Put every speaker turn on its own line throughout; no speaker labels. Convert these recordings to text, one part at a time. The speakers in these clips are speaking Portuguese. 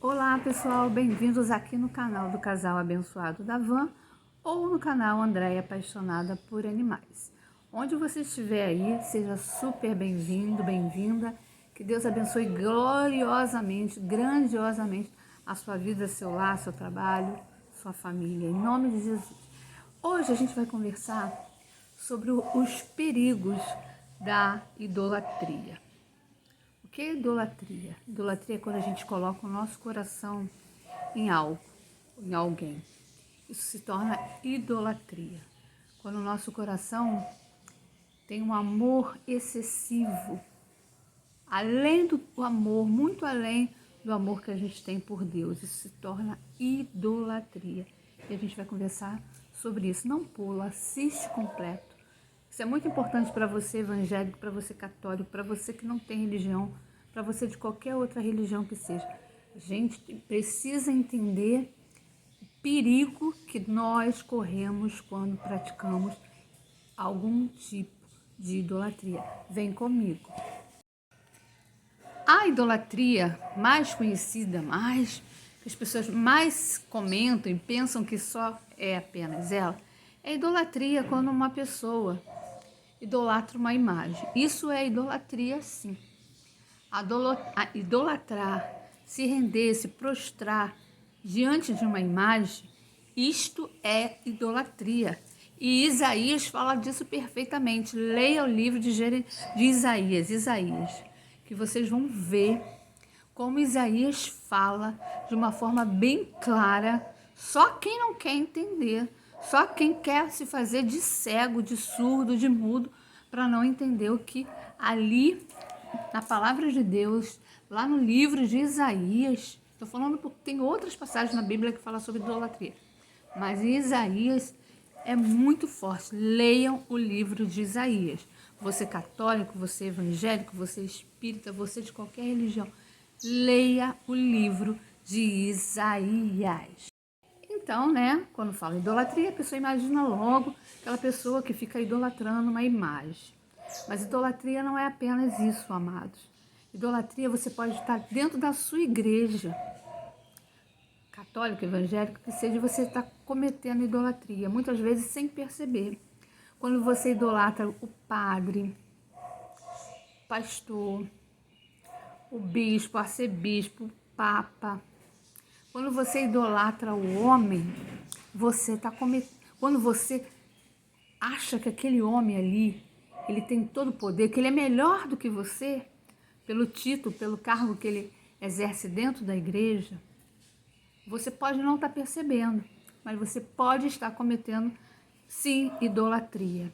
Olá pessoal, bem-vindos aqui no canal do Casal Abençoado da Van ou no canal Andréia Apaixonada por Animais. Onde você estiver aí, seja super bem-vindo, bem-vinda. Que Deus abençoe gloriosamente, grandiosamente a sua vida, seu lar, seu trabalho, sua família, em nome de Jesus. Hoje a gente vai conversar sobre os perigos da idolatria. O que é idolatria? Idolatria é quando a gente coloca o nosso coração em algo, em alguém. Isso se torna idolatria. Quando o nosso coração tem um amor excessivo, além do amor, muito além do amor que a gente tem por Deus. Isso se torna idolatria. E a gente vai conversar sobre isso. Não pula, assiste completo. Isso é muito importante para você evangélico, para você católico, para você que não tem religião, para você de qualquer outra religião que seja. A gente precisa entender o perigo que nós corremos quando praticamos algum tipo de idolatria. Vem comigo. A idolatria mais conhecida, que as pessoas mais comentam e pensam que só é apenas ela, é a idolatria quando uma pessoa idolatra uma imagem. Isso é idolatria, sim. Idolatrar, se render, se prostrar diante de uma imagem, isto é idolatria. E Isaías fala disso perfeitamente. Leia o livro de Isaías, que vocês vão ver como Isaías fala de uma forma bem clara. Só quem não quer entender, só quem quer se fazer de cego, de surdo, de mudo, para não entender o que ali, na palavra de Deus, lá no livro de Isaías, estou falando porque tem outras passagens na Bíblia que falam sobre idolatria, mas em Isaías é muito forte. Leiam o livro de Isaías. Você católico, você evangélico, você espírita, você de qualquer religião, leia o livro de Isaías. Então, né, quando fala idolatria, a pessoa imagina logo aquela pessoa que fica idolatrando uma imagem. Mas idolatria não é apenas isso, amados. Idolatria você pode estar dentro da sua igreja, católico, evangélico, que seja, você está cometendo idolatria, muitas vezes sem perceber. Quando você idolatra o padre, o pastor, o bispo, o arcebispo, o papa, quando você idolatra o homem, você está cometendo. Quando você acha que aquele homem ali, ele tem todo o poder, que ele é melhor do que você, pelo título, pelo cargo que ele exerce dentro da igreja, você pode não estar percebendo, mas você pode estar cometendo, sim, idolatria.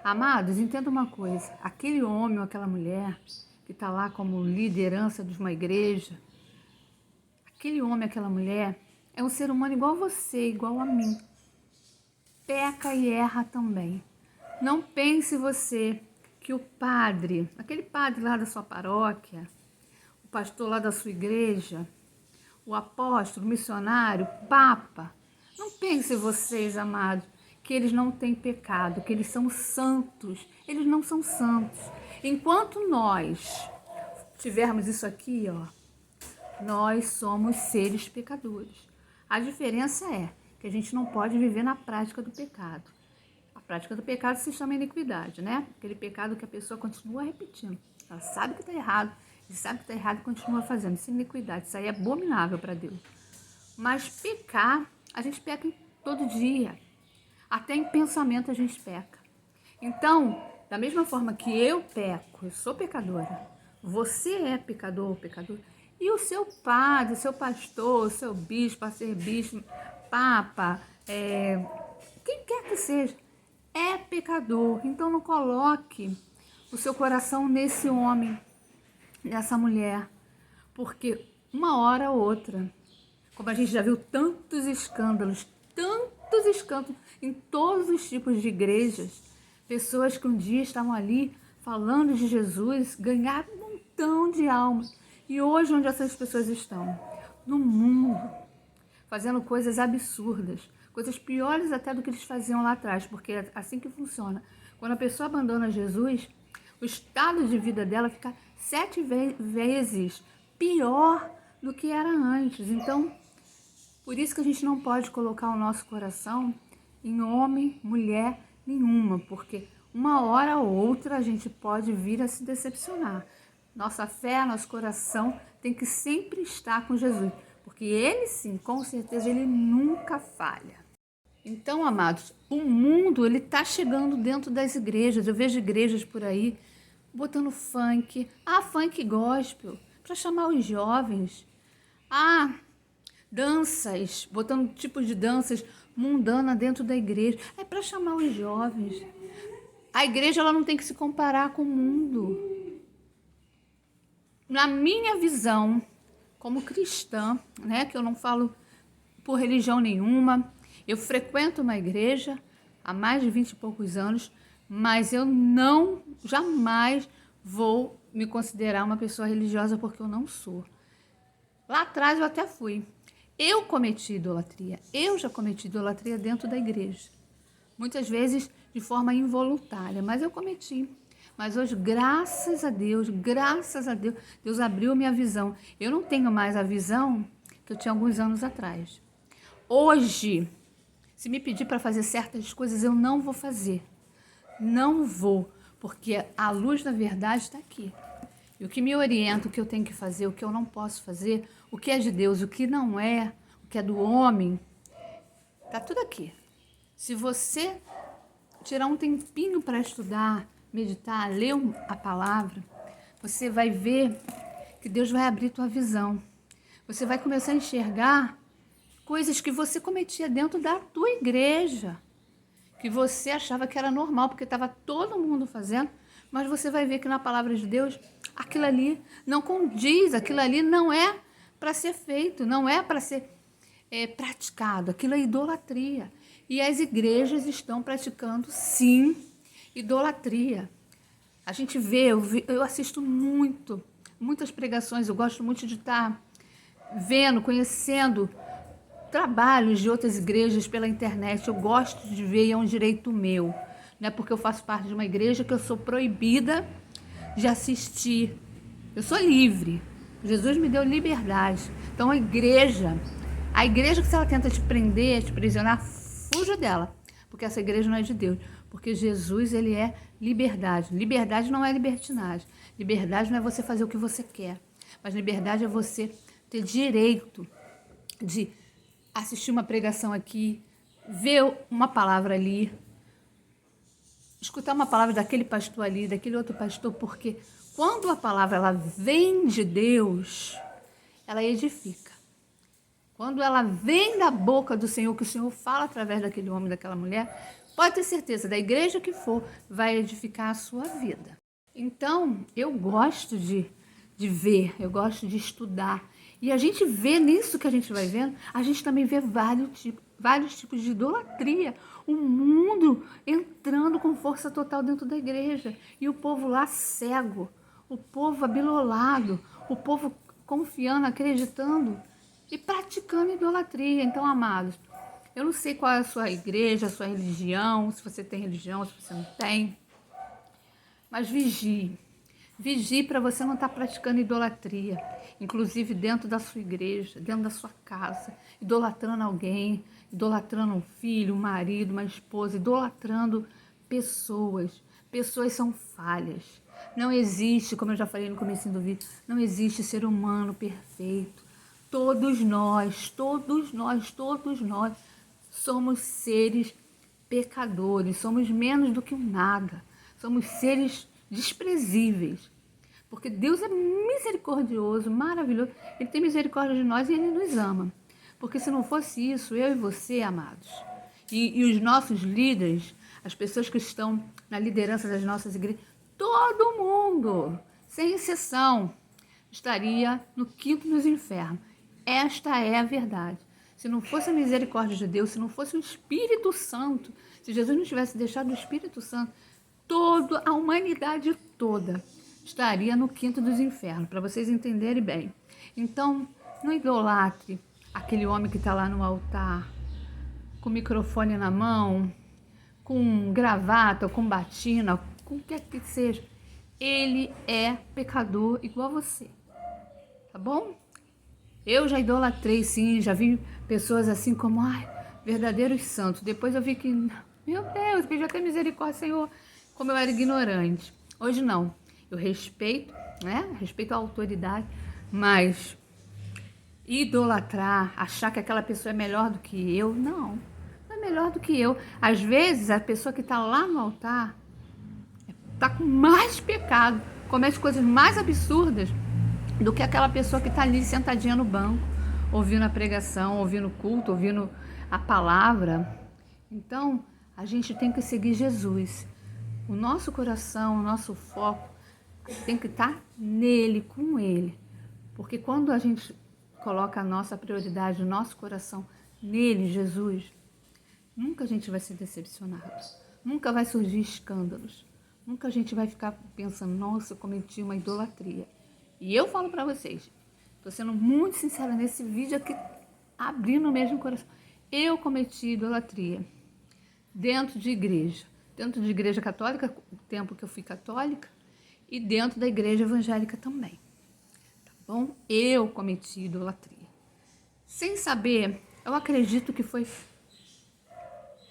Amados, entenda uma coisa, aquele homem ou aquela mulher que está lá como liderança de uma igreja, aquele homem, aquela mulher, é um ser humano igual a você, igual a mim. Peca e erra também. Não pense você que o padre, aquele padre lá da sua paróquia, o pastor lá da sua igreja, o apóstolo, o missionário, o papa, não pense vocês, amados, que eles não têm pecado, que eles são santos. Eles não são santos. Enquanto nós tivermos isso aqui, ó, nós somos seres pecadores. A diferença é que a gente não pode viver na prática do pecado. A prática do pecado se chama iniquidade, né? Aquele pecado que a pessoa continua repetindo. Ela sabe que está errado, e sabe que está errado e continua fazendo. Isso é iniquidade, isso aí é abominável para Deus. Mas pecar, a gente peca todo dia. Até em pensamento a gente peca. Então, da mesma forma que eu peco, eu sou pecadora, você é pecador ou pecadora, e o seu padre, o seu pastor, o seu bispo, arcebispo, papa, quem quer que seja, é pecador. Então não coloque o seu coração nesse homem, nessa mulher, porque uma hora ou outra, como a gente já viu tantos escândalos em todos os tipos de igrejas, pessoas que um dia estavam ali falando de Jesus, ganharam um montão de almas. E hoje, onde essas pessoas estão? No mundo, fazendo coisas absurdas, coisas piores até do que eles faziam lá atrás, porque é assim que funciona. Quando a pessoa abandona Jesus, o estado de vida dela fica 7 vezes pior do que era antes. Então, por isso que a gente não pode colocar o nosso coração em homem, mulher nenhuma, porque uma hora ou outra a gente pode vir a se decepcionar. Nossa fé, nosso coração tem que sempre estar com Jesus, porque ele sim, com certeza, ele nunca falha. Então, amados, o mundo ele tá chegando dentro das igrejas. Eu vejo igrejas por aí botando funk, funk gospel, para chamar os jovens. Danças, botando tipos de danças mundana dentro da igreja. É para chamar os jovens. A igreja ela não tem que se comparar com o mundo. Na minha visão, como cristã, né, que eu não falo por religião nenhuma, eu frequento uma igreja há mais de 20 e poucos anos, mas eu jamais vou me considerar uma pessoa religiosa porque eu não sou. Lá atrás eu até fui. Eu cometi idolatria. Eu já cometi idolatria dentro da igreja. Muitas vezes de forma involuntária, mas eu cometi. Mas hoje, graças a Deus, Deus abriu minha visão. Eu não tenho mais a visão que eu tinha alguns anos atrás. Hoje, se me pedir para fazer certas coisas, eu não vou fazer. Não vou, porque a luz da verdade está aqui. E o que me orienta, o que eu tenho que fazer, o que eu não posso fazer, o que é de Deus, o que não é, o que é do homem, está tudo aqui. Se você tirar um tempinho para estudar, meditar, ler a palavra, você vai ver que Deus vai abrir tua visão. Você vai começar a enxergar coisas que você cometia dentro da tua igreja, que você achava que era normal, porque estava todo mundo fazendo, mas você vai ver que na palavra de Deus, aquilo ali não condiz, aquilo ali não é para ser feito, não é para ser praticado, aquilo é idolatria. E as igrejas estão praticando, sim, idolatria. A gente vê, eu assisto muitas pregações, eu gosto muito de estar vendo, conhecendo trabalhos de outras igrejas pela internet. Eu gosto de ver e é um direito meu. Não é porque eu faço parte de uma igreja que eu sou proibida de assistir. Eu sou livre. Jesus me deu liberdade. Então a igreja que se ela tenta te prender, te prisionar, fuja dela. Porque essa igreja não é de Deus. Porque Jesus, ele é liberdade. Liberdade não é libertinagem. Liberdade não é você fazer o que você quer. Mas liberdade é você ter direito de assistir uma pregação aqui, ver uma palavra ali, escutar uma palavra daquele pastor ali, daquele outro pastor, porque quando a palavra ela vem de Deus, ela edifica. Quando ela vem da boca do Senhor, que o Senhor fala através daquele homem, daquela mulher, pode ter certeza, da igreja que for, vai edificar a sua vida. Então, eu gosto de ver, eu gosto de estudar. E a gente vê nisso que a gente vai vendo, a gente também vê vários tipos de idolatria. O mundo entrando com força total dentro da igreja. E o povo lá cego, o povo abilolado, o povo confiando, acreditando e praticando idolatria. Então, amados, eu não sei qual é a sua igreja, a sua religião, se você tem religião, se você não tem, mas vigie. Vigie para você não estar praticando idolatria, inclusive dentro da sua igreja, dentro da sua casa, idolatrando alguém, idolatrando um filho, um marido, uma esposa, idolatrando pessoas. Pessoas são falhas. Não existe, como eu já falei no começo do vídeo, não existe ser humano perfeito. Todos nós somos seres pecadores, somos menos do que um nada, somos seres desprezíveis, porque Deus é misericordioso, maravilhoso, Ele tem misericórdia de nós e Ele nos ama, porque se não fosse isso, eu e você, amados, e os nossos líderes, as pessoas que estão na liderança das nossas igrejas, todo mundo, sem exceção, estaria no quinto dos infernos. Esta é a verdade. Se não fosse a misericórdia de Deus, se não fosse o Espírito Santo, se Jesus não tivesse deixado o Espírito Santo, toda a humanidade toda estaria no quinto dos infernos, para vocês entenderem bem. Então, não idolatre aquele homem que está lá no altar, com o microfone na mão, com gravata, com batina, com o que quer que seja. Ele é pecador igual a você, tá bom? Eu já idolatrei, sim, já vi pessoas assim como, ai, verdadeiros santos. Depois eu vi que, meu Deus, pedi até misericórdia, Senhor, como eu era ignorante. Hoje não. Eu respeito, né? Respeito a autoridade, mas idolatrar, achar que aquela pessoa é melhor do que eu, não. Não é melhor do que eu. Às vezes, a pessoa que está lá no altar está com mais pecado, comete coisas mais absurdas do que aquela pessoa que está ali sentadinha no banco, ouvindo a pregação, ouvindo o culto, ouvindo a palavra. Então, a gente tem que seguir Jesus. O nosso coração, o nosso foco tem que estar nele, com ele. Porque quando a gente coloca a nossa prioridade, o nosso coração nele, Jesus, nunca a gente vai ser decepcionado. Nunca vai surgir escândalos. Nunca a gente vai ficar pensando, nossa, eu cometi uma idolatria. E eu falo para vocês, estou sendo muito sincera nesse vídeo aqui, abrindo mesmo o coração. Eu cometi idolatria dentro de igreja católica, o tempo que eu fui católica, e dentro da igreja evangélica também. Tá bom? Eu cometi idolatria. Sem saber, eu acredito que foi,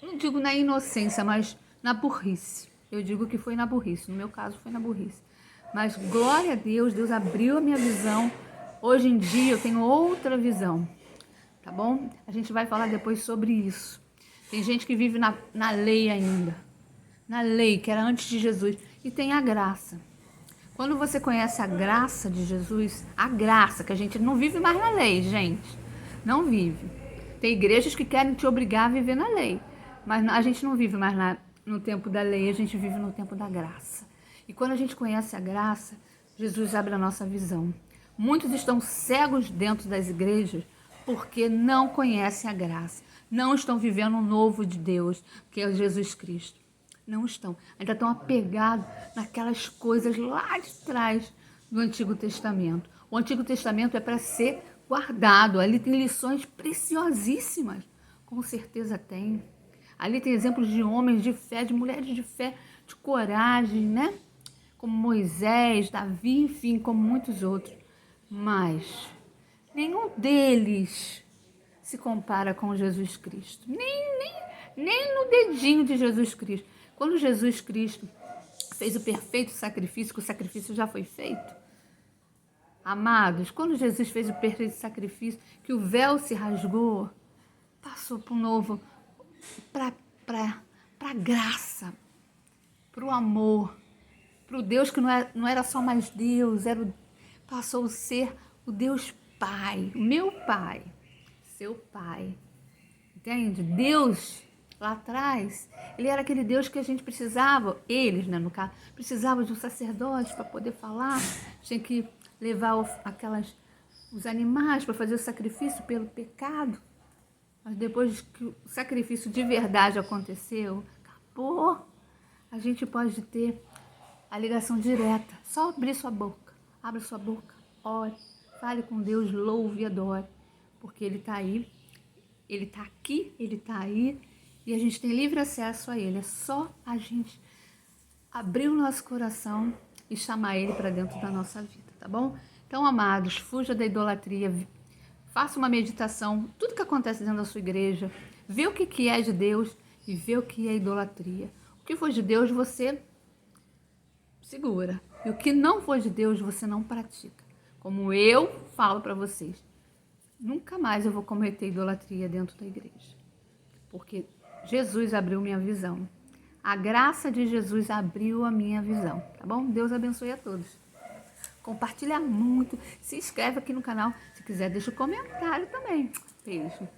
não digo na inocência, mas na burrice. Eu digo que foi na burrice, no meu caso foi na burrice. Mas glória a Deus, Deus abriu a minha visão. Hoje em dia eu tenho outra visão, tá bom? A gente vai falar depois sobre isso. Tem gente que vive na lei ainda, na lei que era antes de Jesus, e tem a graça. Quando você conhece a graça de Jesus, a graça, que a gente não vive mais na lei, gente, não vive. Tem igrejas que querem te obrigar a viver na lei, mas a gente não vive mais no tempo da lei, a gente vive no tempo da graça. E quando a gente conhece a graça, Jesus abre a nossa visão. Muitos estão cegos dentro das igrejas porque não conhecem a graça. Não estão vivendo o novo de Deus, que é Jesus Cristo. Não estão. Ainda estão apegados naquelas coisas lá de trás do Antigo Testamento. O Antigo Testamento é para ser guardado. Ali tem lições preciosíssimas. Com certeza tem. Ali tem exemplos de homens de fé, de mulheres de fé, de coragem, né? Como Moisés, Davi, enfim, como muitos outros. Mas nenhum deles se compara com Jesus Cristo. Nem no dedinho de Jesus Cristo. Quando Jesus Cristo fez o perfeito sacrifício, que o sacrifício já foi feito, amados, quando Jesus fez o perfeito sacrifício, que o véu se rasgou, passou para o novo, para a graça, para o amor, para o Deus que não era só mais Deus, passou a ser o Deus Pai, o meu Pai, seu Pai. Entende? Deus, lá atrás, ele era aquele Deus que a gente precisava, eles, né, no caso, precisavam de um sacerdote para poder falar, tinha que levar os animais para fazer o sacrifício pelo pecado. Mas depois que o sacrifício de verdade aconteceu, acabou, a gente pode ter a ligação direta. Só abrir sua boca. Abra sua boca, ore, fale com Deus, louve e adore. Porque Ele está aí, Ele está aqui, Ele está aí. E a gente tem livre acesso a Ele. É só a gente abrir o nosso coração e chamar Ele para dentro da nossa vida, tá bom? Então, amados, fuja da idolatria. Faça uma meditação. Tudo que acontece dentro da sua igreja. Vê o que é de Deus e vê o que é idolatria. O que for de Deus, você segura. E o que não for de Deus, você não pratica. Como eu falo para vocês, nunca mais eu vou cometer idolatria dentro da igreja. Porque Jesus abriu minha visão. A graça de Jesus abriu a minha visão, tá bom? Deus abençoe a todos. Compartilha muito, se inscreve aqui no canal. Se quiser, deixa um comentário também. Beijo.